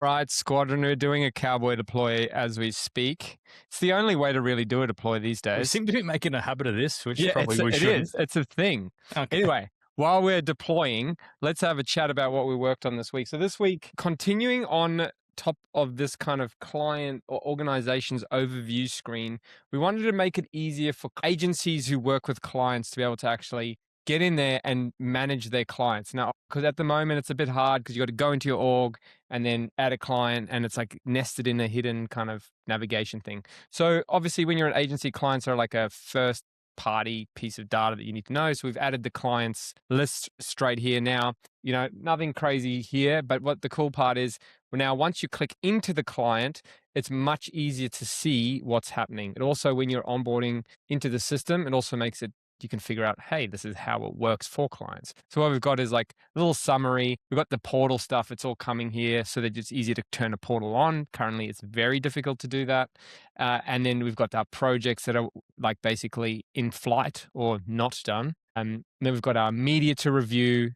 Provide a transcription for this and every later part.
Right, squadron, we're doing a cowboy deploy as we speak. It's the only way to really do a deploy these We days. seem to be making a habit of this, which Yeah, probably we it shouldn't. is. It's a thing. Okay. Anyway, while we're deploying, let's have a chat about what we worked on this week. So this week, continuing on top of this kind of client or organization's overview screen, we wanted to make it easier for agencies who work with clients to be able to actually get in there and manage their clients. Now, because at the moment it's a bit hard because you got to go into your org and then add a client and it's like nested in a hidden kind of navigation thing. So obviously when you're an agency, clients are like a first party piece of data that you need to know. So we've added the clients list straight here now. Nothing crazy here, but what the cool part is, now once you click into the client, it's much easier to see what's happening. It also, when you're onboarding into the system, it also makes it, you can figure out, hey, this is how it works for clients. So what we've got is like a little summary. We've got the portal stuff. It's all coming here so that it's easier to turn a portal on. Currently, it's very difficult to do that. And then we've got our projects that are like basically in flight or not done. And then we've got our media to review,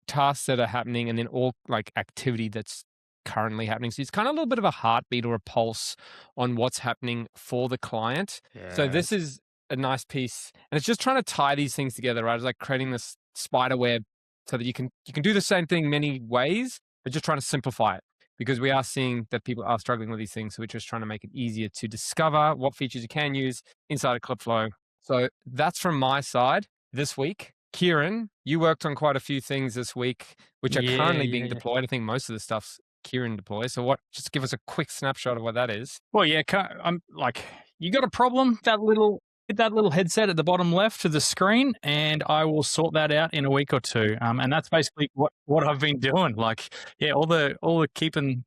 tasks that are happening, and then all like activity that's currently happening. So it's kind of a little bit of a heartbeat or a pulse on what's happening for the client. So this is a nice piece, and it's just trying to tie these things together, right? It's like creating this spider web so that you can do the same thing many ways, but just trying to simplify it, because we are seeing that people are struggling with these things. So we're just trying to make it easier to discover what features you can use inside of Clipflow. So that's from my side this week. Kieran, you worked on quite a few things this week, which are currently being deployed. I think most of the stuff's Kieran deploys. So just give us a quick snapshot of what that is. Well, yeah, I'm like, you got a problem? Hit that little headset at the bottom left of the screen, and I will sort that out in a week or two. And that's basically what I've been doing. Like, yeah, all the keeping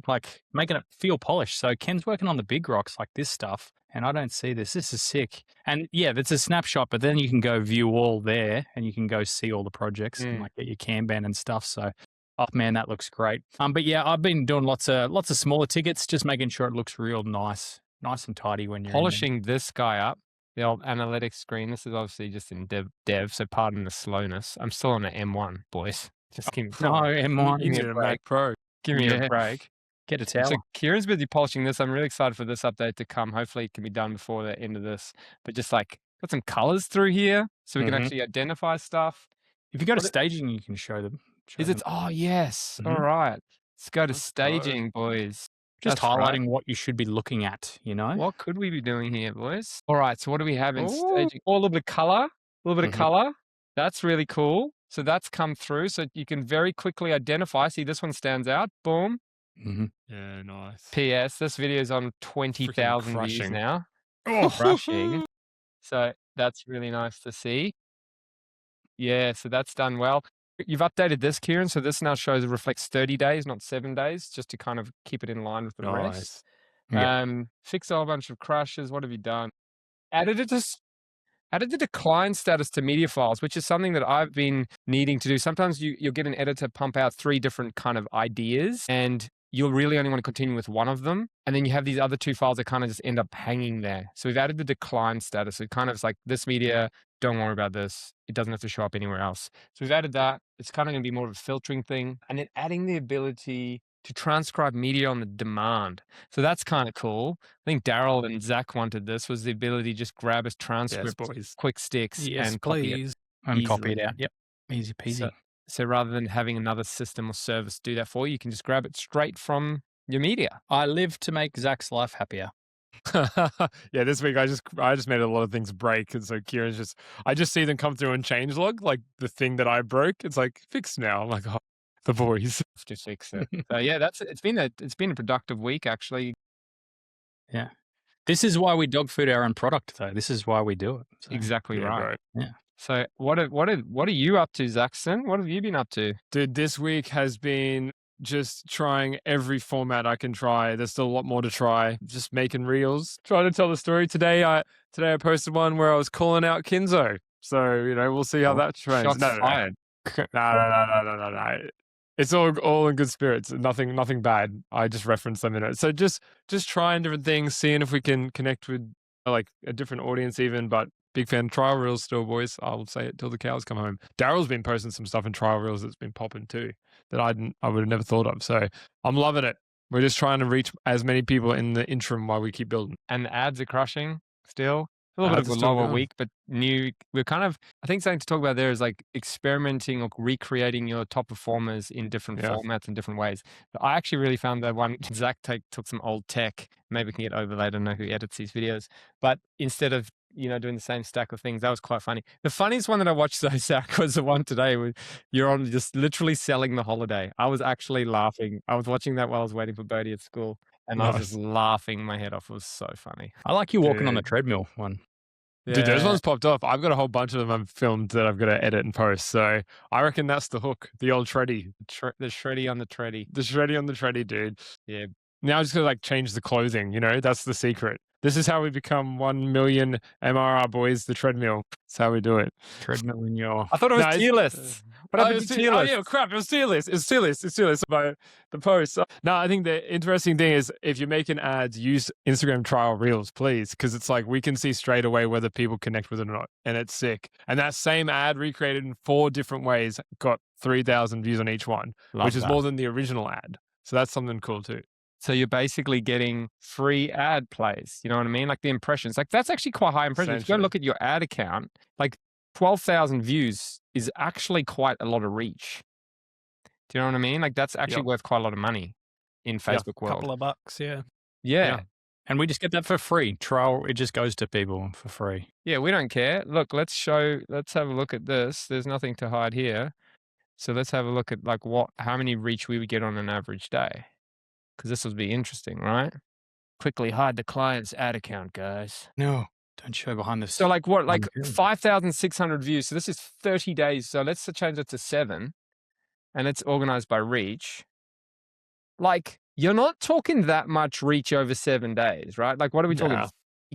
like making it feel polished. So Ken's working on the big rocks, like this stuff, and I don't see this. This is sick. And yeah, that's a snapshot, but then you can go view all there, and you can go see all the projects and like get your Kanban and stuff. So, oh man, that looks great. But yeah, I've been doing lots of smaller tickets, just making sure it looks real nice and tidy when you're polishing this guy up. The old analytics screen. This is obviously just in dev, so pardon the slowness. I'm still on an M1, boys. Just give me M1. Give me a Mac Pro. Give me a break. Get a towel. So Kieran's busy polishing this. I'm really excited for this update to come. Hopefully it can be done before the end of this. But just like got some colors through here so we can actually identify stuff. If you go to staging, you can show them. Oh, yes. All right. Let's go to staging, boys. Just highlighting what you should be looking at, you know? What could we be doing here, boys? All right, so what do we have in staging? Oh, a little bit of color. A little bit of color. That's really cool. So that's come through. So you can very quickly identify. See, this one stands out. Boom. Yeah, nice. PS, this video is on 20,000 views now. Crushing. So that's really nice to see. Yeah, so that's done well. You've updated this, Kieran, so this now reflects 30 days, not 7 days, just to kind of keep it in line with the rest. Fix a whole bunch of crashes. What have you done? Added the decline status to media files, which is something that I've been needing to do. Sometimes you'll get an editor pump out 3 different kind of ideas, and you'll really only want to continue with one of them. And then you have these other 2 files that kind of just end up hanging there. So we've added the decline status. It kind of is like, this media, don't worry about this. It doesn't have to show up anywhere else. So we've added that. It's kind of going to be more of a filtering thing. And then adding the ability to transcribe media on the demand. So that's kind of cool. I think Daryl and Zach wanted this, was the ability to just grab a transcript, quick sticks, and copy it. And copy it out. Yep. Easy peasy. So rather than having another system or service do that for you, you can just grab it straight from your media. I live to make Zach's life happier. Yeah, this week I just made a lot of things break, and so Kieran's I just see them come through and changelog, like the thing that I broke. It's like fixed now. I'm like, oh, the boys have to fix it. So yeah, it's been a productive week actually. Yeah, this is why we dog food our own product, though. This is why we do it. So, exactly right. Yeah. So what are you up to, Zaxton? What have you been up to? Dude, this week has been just trying every format I can try. There's still a lot more to try. Just making reels, trying to tell the story. Today I posted one where I was calling out Kinzo. So, we'll see how that trends. No. It's all in good spirits. Nothing bad. I just referenced them in it. So just trying different things, seeing if we can connect with like a different audience even, but big fan of trial reels still, boys. I'll say it till the cows come home. Daryl's been posting some stuff in trial reels that's been popping too that I would have never thought of. So I'm loving it. We're just trying to reach as many people in the interim while we keep building. And the ads are crushing still. A little Ads bit are of a still lower going. week, but new. We're kind of, I think something to talk about there is like experimenting or recreating your top performers in different Yeah. formats and different ways. But I actually really found that one, Zach took some old tech, maybe we can get overlaid, I don't know who edits these videos, but instead of, doing the same stack of things, that was quite funny. The funniest one that I watched though, Zach, was the one today where you're on just literally selling the holiday. I was actually laughing. I was watching that while I was waiting for Bodhi at school. And I was just laughing my head off. It was so funny. I like you walking on the Dude. treadmill one. Dude, those ones popped off. I've got a whole bunch of them I've filmed that I've got to edit and post. So I reckon that's the hook. The old Treddy. The shreddy on the treadie. The Shreddy on the Treddy, dude. Yeah. Now I just gotta like change the clothing, that's the secret. This is how we become 1 million MRR boys, the treadmill. That's how we do it. Treadmill in your... I thought it was No, tier lists. What happened to tier lists? yeah, crap. It was tier list. It's tier list. It's tier list by the post. No, I think the interesting thing is if you're making ads, use Instagram trial reels, please. Because it's like we can see straight away whether people connect with it or not. And it's sick. And that same ad recreated in 4 different ways got 3,000 views on each one, which is more than the original ad. So that's something cool too. So you're basically getting free ad plays. You know what I mean? Like the impressions. Like that's actually quite high impressions. If you go look at your ad account, like 12,000 views is actually quite a lot of reach. Do you know what I mean? Like that's actually worth quite a lot of money in Facebook world. A couple of bucks, yeah. Yeah. And we just get that for free. Trial, it just goes to people for free. Yeah, we don't care. Look, let's have a look at this. There's nothing to hide here. So let's have a look at like how many reach we would get on an average day. Because this will be interesting, right? Quickly hide the client's ad account, guys. No, don't show behind this. So like what? Like 5,600 views. So this is 30 days. So let's change it to 7. And it's organized by reach. Like you're not talking that much reach over 7 days, right? Like what are we talking?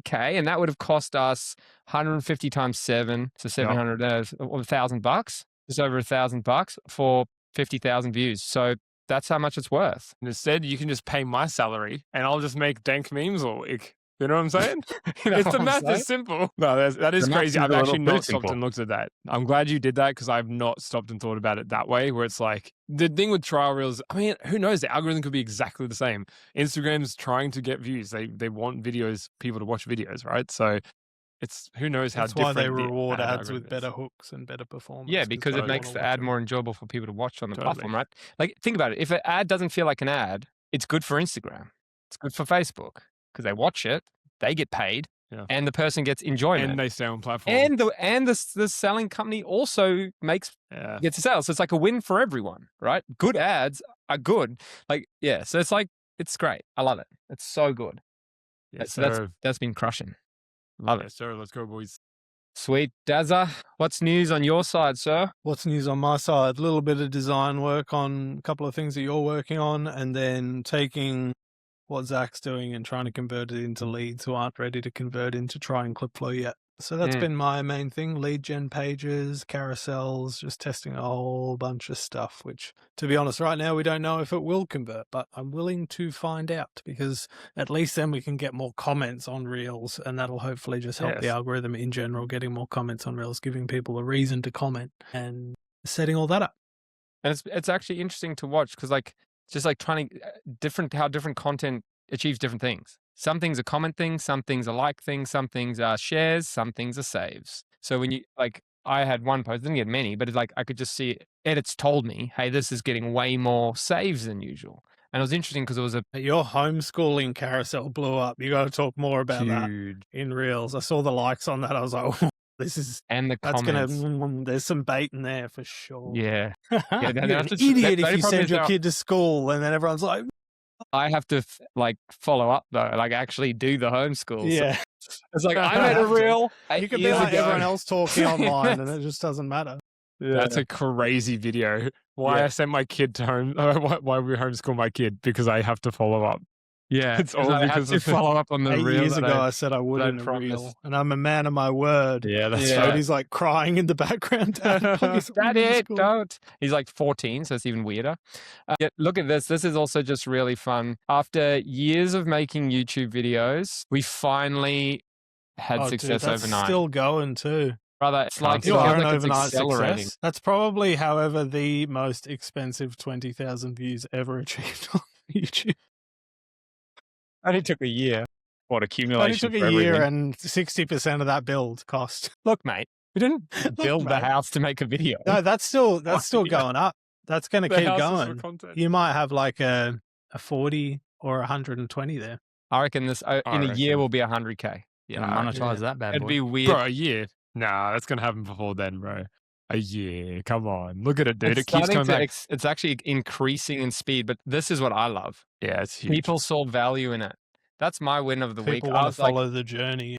Okay, and that would have cost us 150 times 7, so 700, or $1,000, just over $1,000 for 50,000 views. So that's how much it's worth. And instead, you can just pay my salary and I'll just make dank memes all week. You know what I'm saying? It's the math is simple. No, that is crazy. I've actually not stopped and looked at that. I'm glad you did that because I've not stopped and thought about it that way, where it's like the thing with trial reels, I mean, who knows? The algorithm could be exactly the same. Instagram's trying to get views. They want people to watch videos, right? So it's who knows how different. That's why they reward ads with better hooks and better performance. Yeah, because it makes the ad more enjoyable for people to watch on the platform, right? Like, think about it. If an ad doesn't feel like an ad, it's good for Instagram. It's good for Facebook because they watch it, they get paid, and the person gets enjoyment. And they stay on platform. And the selling company also gets a sale. So it's like a win for everyone, right? Good ads are good. Like, yeah. So it's like, it's great. I love it. It's so good. Yes, so that's been crushing. Love it. Sir, let's go, boys. Sweet. Dazza, what's news on your side, sir? What's news on my side? A little bit of design work on a couple of things that you're working on, and then taking what Zach's doing and trying to convert it into leads who aren't ready to convert into trying Clipflow yet. So that's been my main thing, lead gen pages, carousels, just testing a whole bunch of stuff, which, to be honest, right now we don't know if it will convert, but I'm willing to find out because at least then we can get more comments on Reels, and that'll hopefully just help the algorithm in general, getting more comments on Reels, giving people a reason to comment and setting all that up. And it's actually interesting to watch because like, just like trying how different content achieves different things. Some things are comment things, some things are like things, some things are shares, some things are saves. So when you like, I had one post, didn't get many, but it's like I could just see edits told me, hey, this is getting way more saves than usual. And it was interesting because it was your homeschooling carousel blew up. You got to talk more about that in Reels. I saw the likes on that. I was like, oh, this is there's some bait in there for sure. Yeah, you're an idiot if you send your kid to school and then everyone's like, I have to like follow up though, like actually do the homeschool. Yeah, so it's like I made a reel. You could be like everyone else talking online, and it just doesn't matter. Yeah. That's a crazy video. Why I sent my kid to home? Why we homeschool my kid? Because I have to follow up. Yeah, it's all because of follow up on the 8 reel. Years ago, I said I would in a reel, and I'm a man of my word. Yeah, that's right. He's like crying in the background. Daddy, don't. He's like 14, so it's even weirder. Look at this. This is also just really fun. After years of making YouTube videos, we finally had success overnight. Still going too. Brother, it's like your own overnight success. That's probably, however, the most expensive 20,000 views ever achieved on YouTube. Only took a year. What Only accumulation took for a year, everything. and 60% of that build cost. Look, mate, we didn't build the mate. house to make a video. No, that's still Yeah. going up. That's going to The keep house is for going. content. You might have like a 40 or 120 there. I reckon this in a year reckon. will be 100K. Gonna Yeah, I reckon. monetize that bad It'd boy. be weird. Bro, a year. Nah, that's gonna happen before then, bro. A year. Come on. Look at it, dude. It's It keeps starting coming to back. it's actually increasing in speed, but this is what I love. Yeah, it's huge. People saw value in it. That's my win of the week. People I want to was like, follow the journey.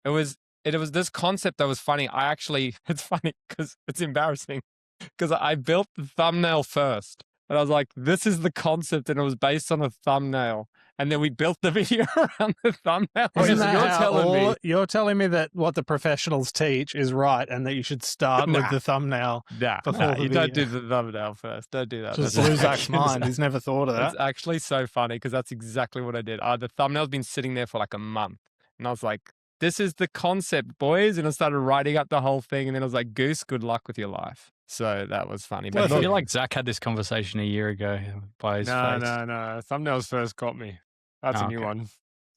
it was this concept that was funny. It's funny because it's embarrassing because I built the thumbnail first. And I was like, this is the concept, and it was based on a thumbnail. And then we built the video around the thumbnail. Okay, Isn't so that you're how telling me- you're telling me that what the professionals teach is right, and that you should start with Nah. the thumbnail Nah, before the you don't video. do the thumbnail first. Don't do that. Just That's blew Zach's actually- mind. He's never thought of that. It's actually so funny because that's exactly what I did. The thumbnail's been sitting there for like a month. And I was like, this is the concept, boys. And I started writing up the whole thing. And then I was like, Goose, good luck with your life. So that was funny. I But feel look, like Zach had this conversation a year ago by his No, face. no. Thumbnails first got me. That's Oh, a new okay. one.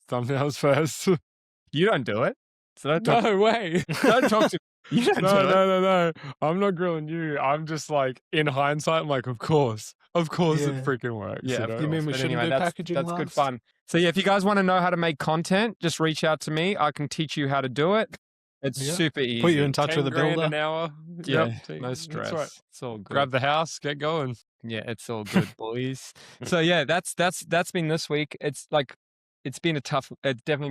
Thumbnails first. you don't do it. So don't talk, No way. don't talk to you. Don't No, do it. no. I'm not grilling you. I'm just like, in hindsight, I'm like, of course it Yeah. freaking works. Yeah, you of know? You mean we But shouldn't anyway, do that's packaging good lives? fun. So yeah, if you guys want to know how to make content, just reach out to me. I can teach you how to do it. It's Yeah. super easy. Put you in touch 10 with a grand builder. an hour. Yeah, Yep, no that's stress. right. It's all good. Grab the house, get going. Yeah, it's all good, boys. So yeah, that's been this week. It's definitely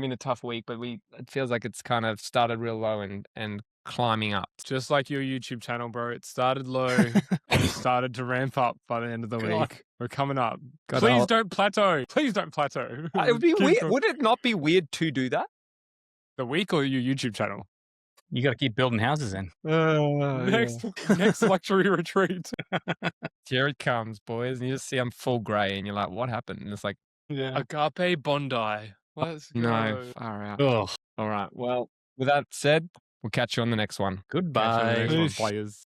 been a tough week, but it feels like it's kind of started real low and climbing up. Just like your YouTube channel, bro. It started low, started to ramp up by the end of the God. week. We're coming up. God, Please I'll- don't plateau. Please don't plateau. It would be Keep weird. going. Would it not be weird to do that? The week or your YouTube channel? You got to keep building houses then. Next luxury retreat. Here it comes, boys, and you just see I'm full grey, and you're like, "What happened?" And it's like, Yeah. Agape Bondi. Let's no, go. far out. Ugh. All right. Well, with that said, we'll catch you on the next one. Catch you on the Goodbye. next one, Peace. players.